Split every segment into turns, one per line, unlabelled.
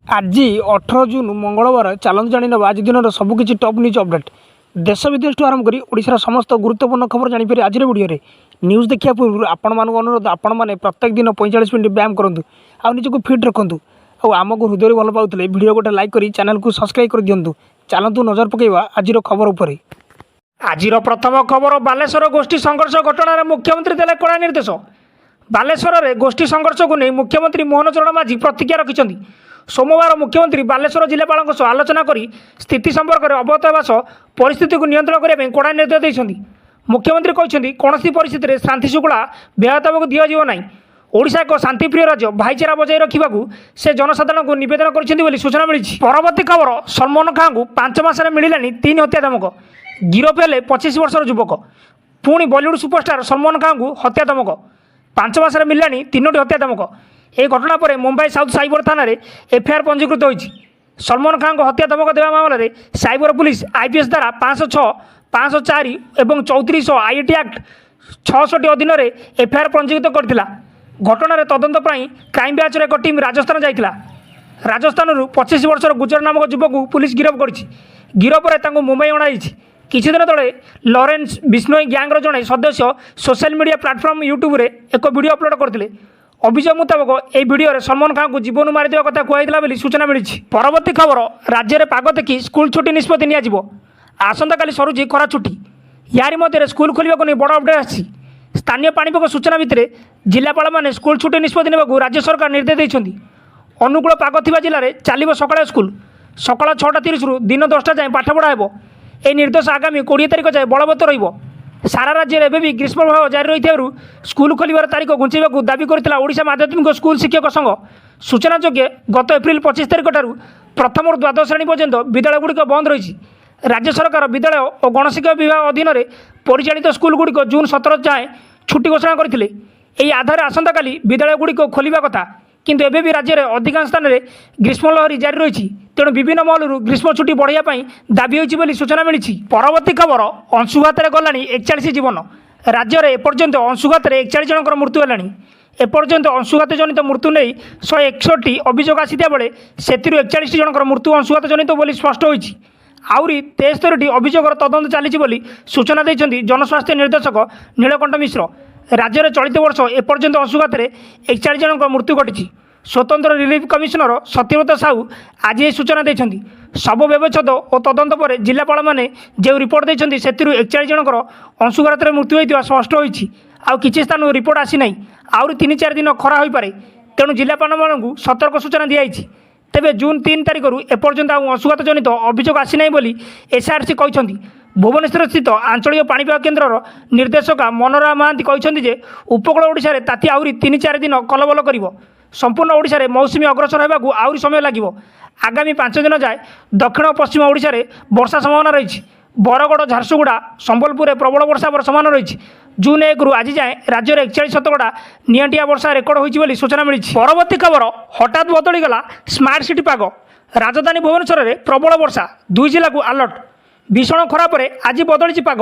आज 18 जून मंगलवार चलत जाणी ना आज दिन सबकि टॉप न्यूज अपडेट देश विदेश आरंभ कर ओडिशार समस्त गुरुत्वपूर्ण खबर जापर आज वीडियो न्यूज देखा पूर्व आपण मान अनुरोध आपण मैंने प्रत्येक दिन 45 मिनट व्यायाम करूँ आउ निजक फिट रखुँ आमको हृदय भल पाते वीडियो गोटे लाइक कर चैनल को सब्सक्राइब कर दिंतु चलतु नजर पकड़ा आज खबर उपर। आज प्रथम खबर बालेश्वर गोष्ठी संघर्ष घटना मुख्यमंत्री देले कड़ा निर्देश। बालेश्वर में गोष्ठी संघर्ष को नहीं मुख्यमंत्री मोहन चरण माझी प्रतिक्रिया रखिंट। सोमवार मुख्यमंत्री बालेश्वर जिलापाल आलोचना कर स्थिति संपर्क में अवगत होगा सह परिस्थिति को नियंत्रण करने कड़ा निर्देश देते। मुख्यमंत्री कहते कौन परिस्थिति में शांति श्रृंखला व्याहत होगा दिज्व ना। ओडिशा एक शांतिप्रिय राज्य भाईचारा बजाय रखा से जनसाधारण को निवेदन कर सूचना मिली। परवर्ती खबर सलमान खां को 5 मासरे मिलानी 3 हत्या धमक। गिरफ हेले 25 वर्षर युवक। पुणी बॉलीवुड सुपरस्टार सलमान खां को हत्या धमक 5 मासरे मिलानी 3टी हत्या धमक। यह घटना पर मुंबई साउथ साइबर थाना एफआईआर पंजीकृत होती। सलमान खां को हत्या धमक देवा मामलें साइबर पुलिस आईपीएस धारा 506, 504 और 3400 आईटी एक्ट 66 अधीन एफआईआर पंजीकृत करथिला। घटना तदंत क्राइम ब्रांचर एक टीम राजस्थान जाइथिला। राजस्थान 25 वर्षर गुजर नामक युवक को पुलिस गिरफ करिछि। गिरफ पर मुंबई अणाई। किछि दिन तले लॉरेंस बिश्नोई गैंगर जड़े सदस्य सोशल मीडिया प्लाटफर्म यूट्यूब रे एक वीडियो अपलोड करथिले। अभियोग मुताबक यह भिडियो सलमान खां को जीवन मारिदेवा कथा कहला सूचना मिली। परवर्ती खबर राज्य में पाग देखि स्कूल छुट्टी निष्पत्ति नियाजिबो। आसंता काली सरुची खरा छुट्टी। यारी मध्य स्कूल खोलिबा को नहीं बड़ अपडेट आछि। स्थानीय पाणीपाग सूचना भितर जिलापाल मैंने स्कूल छुट्टी निष्पत्ति नेबाकू राज्य सरकार निर्देश देइछन्ति। अनुकूल पाग थिबा जिले में चलिबो सकाळ स्कूल सकाळ 6:30 रु दिन 10टा जाए पाठ पढ़ा हेबो। यह निर्देश आगामी 20 तारिख जाए बलवत्तर रहिबो। सारा राज्य में एवं ग्रीष्म प्रभाव जारी रही स्कूल खोलिबार तारीख घुंचाइबाकू दाबी करथिला ओडिशा माध्यमिक स्कूल शिक्षक संघ। सूचना योग्य गत एप्रिल 25 तारिख ठारू प्रथम और द्वादश श्रेणी पर्यंत विद्यालयगुड़िक बंद रही। राज्य सरकार विद्यालय और गणशिक्षा विभाग अधीन परिचालित स्कूलगुड़िक जून 17 जाए छुट्टी घोषणा करथिले। एही आधार आसंता काली विद्यालयगुड़िक खोलिबा कथा किंतु एबे भी राज्य में अधिकांश स्थान में ग्रीष्म लहरी जारी रही। तेणु विभिन्न महलू ग्रीष्म छुट्टी बढ़ाई दाबी होती सूचना मिली। परवर्ती खबर अंशुघात गला 41 जीवन। राज्य में एपर्यंत अंशुघात 41 जनकर मृत्यु है। एपर्यंत अंशुघात जनित मृत्यु नहीं 161 अभियोग आसीता बेले से 41 जनकर मृत्यु अंशुघात जनित बोली स्पष्ट होती। आहरी 73टी अभियोगर तदंत चली सूचना देते जनस्वास्थ्य निर्देशक नीलकंठ मिश्र। राज्य में चलित वर्ष एपर्यंत अंशुघात 41 जनकर मृत्यु घटी। स्वतंत्र रिलीफ कमिशनर सत्यव्रत साहू आज ये सूचना देते। शव व्यवच्छेद और तदंत पर जिलापाल मैंने जो रिपोर्ट देते से 41 जनकर अंशुघात मृत्यु होता स्पष्ट होती। आउ किसी स्थान रिपोर्ट आसी ना। आहरी 3-4 दिन खरा हो पारे। तेणु जिलापाल मानू सतर्क सूचना दिखाई। तेबे जून 3 तारिख एपर्यंत अंशुघात जनित अभियोग आसी ना बोली एसआरसी कहते। भुवनेश्वर स्थित आंचलिक पाणीपाग केन्द्र निर्देशका मनोरमा महांती कहते उपकूल ओडिशा ताती आहरी 3-4 दिन कलबल कर संपूर्ण ओडिशा रे मौसुमी अग्रसर होगाकू आहरी समय लगे। आगामी 5 दिन जाए दक्षिण पश्चिम ओडिशा रे वर्षा संभावना रही। बरगड़, झारसुगुड़ा, संबलपुर में प्रबल वर्षा संभावना रही। जून 1 रु आज जाए राज्य में 41 शतकड़ा निआंटिया वर्षा रेकर्ड होती सूचना मिली। परवर्ती खबर हठात बदलीगला स्मार्ट सिटी पाग। राजधानी भुवनेश्वर में प्रबल वर्षा 2 जिला को अलर्ट। भीषण खरा पर आज बदली पाग।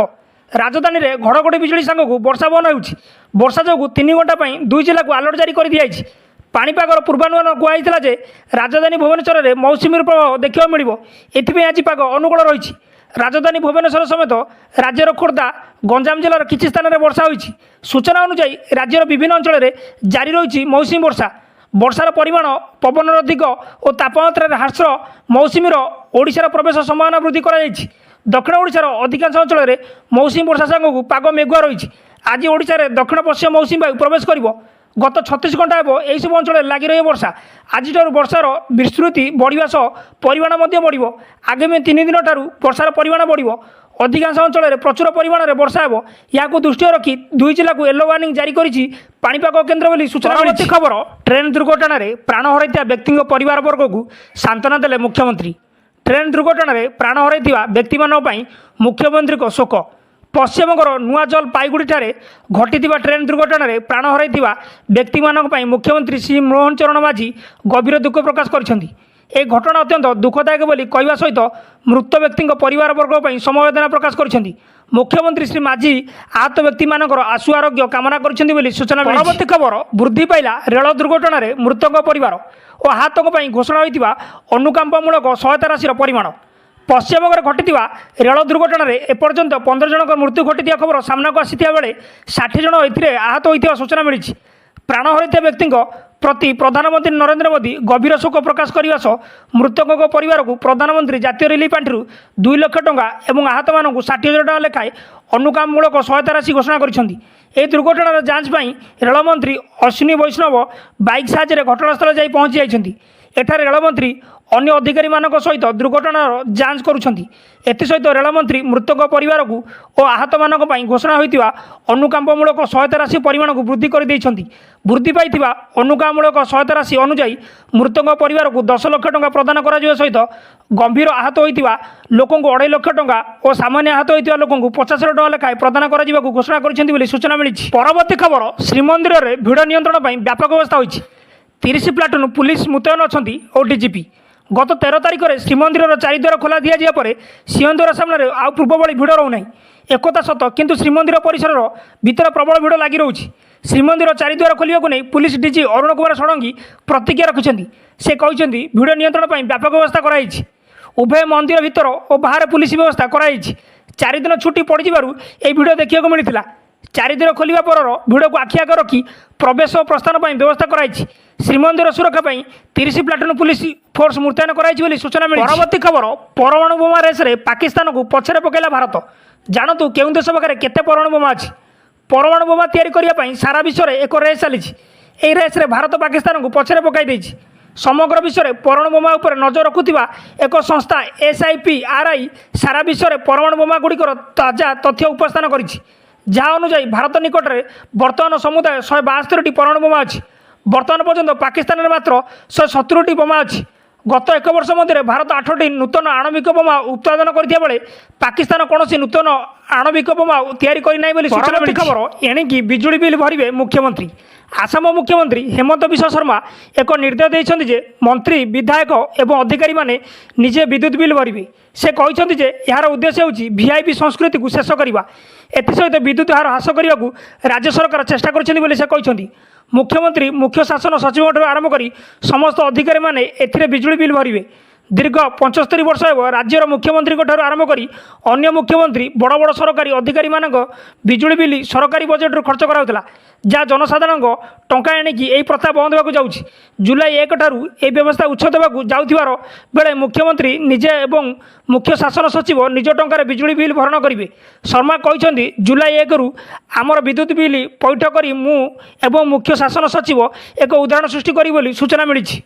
राजधानी में घड़घड़ी बिजुली सांग को वर्षा बन होती। वर्षा जो 3 घंटा 2 जिला को अलर्ट जारी कर दिखाई। पाणीपागर पूर्वानुमान कहुला जे राजधानी भुवनेश्वर में मौसुमी प्रभाव देखा मिले। एथि आज पाग अनुकूल रही। राजधानी भुवनेश्वर समेत राज्यर खोर्धा, गंजाम जिलार किसी स्थान में वर्षा होती। सूचना अनुसार राज्यर विभिन्न अंचल में जारी रही मौसुमी वर्षा। वर्षार परिमाण, पवनर दिग और तापमात्रा ह्रास मौसुमीर ओडिशार प्रवेश संभावना वृद्धि कर। दक्षिण ओडिशार अधिकांश अंचल में मौसुमी वर्षा सांग पाग मेघुआ रही। आज ओडिशार दक्षिण पश्चिम मौसुमी वायु प्रवेश कर। गत 36 घंटा हे सब अंचल लगी रही वर्षा। आज वर्षार विस्तृति बढ़िया सह परिमाण बढ़। आगामी 3 दिन ठारू वर्षार परिमाण बढ़। अधिकांश अंचल में प्रचुर परिमाण में वर्षा हो। या दृष्टि रखी 2 जिला को येलो वार्निंग जारी करिछि पाणीपाग केन्द्र बोली सूचना मिली। खबर ट्रेन दुर्घटना प्राण हरैଥିବା ବ୍ୟକ୍ତିଙ୍କ परिवार वर्ग को सांत्वना देले मुख्यमंत्री। ट्रेन दुर्घटना प्राण हरैଥିବା ବ୍ୟକ୍ତିମାନଙ୍କ ପାଇଁ मुख्यमंत्री शोक। पश्चिमबंगर नुआजल पाईगुड़ी घटी ट्रेन दुर्घटना प्राण हरैଥିବା ବ୍ୟକ୍ତିମାନଙ୍କ ପାଇଁ मुख्यमंत्री श्री मोहन चरण माझी गभीर दुख प्रकाश କରିଛନ୍ତି। ए घटना अत्यंत दुखदायक बोली कहवा सहित मृत व्यक्ति परिवार वर्ग समवेदना प्रकाश कर मुख्यमंत्री श्री माझी आहत व्यक्ति मानकर आशु आरोग्य कामना कर सूचना। परवर्ती खबर वृद्धि पाइला रेल दुर्घटन में मृतक परिवार और आहतों घोषणा होता अनुकंपामूलक सहायता राशि परिमाण। पश्चिमबंग घटी रेल दुर्घटन में एपर्यंत 15 जन मृत्यु घटी खबर सामना को आसीता बेले 60 जन आहत होता सूचना मिली। प्राण हरता व्यक्ति प्रति प्रधानमंत्री नरेंद्र मोदी गभीर शोक प्रकाश करने सह मृतकों परिवार को प्रधानमंत्री जातीय रिलीफ पांठि 2 लाख टंका और आहत मानक 60,000 टଙ୍କା लेखाएं अनुकंपामूलक सहायता राशि घोषणा कर दुर्घटनार जांच पर रेलमंत्री अश्विनी वैष्णव बाइक साहाय्य घटनास्थल जा पहुंची जाइछन्ति। एठारे रेलमंत्री अन्य अधिकारी मानक सहित दुर्घटनार जांच करुछन्ति। एसहित रेलमंत्री मृतक परिवार को और आहत मानक घोषणा होता अनुकंपामूलक सहायता राशि परिमाण को वृद्धि कर देइछन्ति। वृद्धि पाइथिबा अनुकंपामूलक सहायता राशि अनुसार मृतक परिवार को 10 लाख टଙ୍କା प्रदान करा सहित गंभीर आहत होता लोक 2.5 लाख टଙ୍କା और सामान्य आहत होता लोक 50,000 टଙ୍କା लेखाएं प्रदान करा घोषणा कर सूचना मिली। परवर्ती खबर श्रीमंदिर में भिड़ नियंत्रण पर व्यापक व्यवस्था होती 30 प्लाटून पुलिस मुतयन अच्छा और डीजीपी। गत 13 तारिख में श्रीमंदिर चारिद्वार खोला दि जापर सिंहद्वार सामने आउ पूर्व भली भिड़ रोना एकता सत किंतु श्रीमंदिर परिसर भितर प्रबल भिड़ लगी रोचे। श्रीमंदिर चारिद्वार खोलिया को नहीं पुलिस डीजी अरुण कुमार षडंगी प्रतिज्ञा रखिंट। से कहते भिड़ नियंत्रण पर व्यापक व्यवस्था कराई उभय मंदिर भितर और बाहर पुलिस व्यवस्था कराई। 4 दिन छुट्टी पड़ भिड़ देखा मिलता। 4 दिन खोलिया पर भिड़ को आखि आगे रखी प्रवेश और प्रस्थान पर व्यवस्था कराई। श्रीमंदिर सुरक्षा 30 प्लाटून पुलिस फोर्स मुतयन कराई सूचना मिली। परवर्ती खबर परमाणु बोमा रेस रे पाकिस्तान को पछरे पकेला भारत। जानतु केउं देश पाखे केते परमाणु बोमा अछि। परमाणु बोमा तैयारी करिया सारा विश्व में एक रेस चली। यह रेस रे भारत पाकिस्तान को पछरे पकाई देछि। समग्र विश्व में परमाणु बोमा उपर नजर रखुथिबा एक संस्था SIPRI सारा विश्व में परमाणु बोमा गुड़िकर ताजा तथ्य उपस्थान करिछि। जहाँ अनुसार भारत निकट में बर्तमान समुदाय 172टी परमाणु बोमा अच्छी। बर्तमान पर्यंत पाकिस्तान में मात्र 170टी बोमा अच्छी। गत 1 वर्ष मध्य भारत 8टी नूतन आणविक बोमा उत्पादन करथिया बेले पाकिस्तान कौन नूतन आणविक बोमा तैयारी करना सूचना मिली। खबर एणिकी बिजुली बिल भरिवे मुख्यमंत्री। आसाम मुख्यमंत्री हेमंत बिश्व शर्मा एक निर्देश देइछन्ति जे मंत्री विधायक एवं अधिकारी माने निजे विद्युत बिल भरिवे। से कहते जे यार उद्देश्य होची VIP संस्कृति को शेष करवा। एसहित विद्युत हार ह्रास करने को राज्य सरकार चेष्टा कर। मुख्यमंत्री मुख्य शासन सचिव आरंभ कर समस्त अधिकारी माने एथिरे बिजुली बिल भरिवे। दीर्घ 75 वर्ष राज्यर मुख्यमंत्री आरंभ कर अन्य मुख्यमंत्री बड़ बड़ सरकारी अधिकारी मानक बिजुली बिल सरकारी बजेट रू खर्च कराउतला। जहाँ जनसाधारण टंका एणिकी यही प्रथा बंद होगा जाऊँगी। जुलाई 1 ठारू ए व्यवस्था उच्छेद होगा जाउथिबार बेले मुख्यमंत्री निजे एवं मुख्य शासन सचिव निज टंकार बिजुली बिल भरण करेंगे। शर्मा कहते जुलाई 1 रु आमर विद्युत बिल पैठ करी मु एवं मुख्य शासन सचिव एक उदाहरण सृष्टि करी बोली सूचना मिली।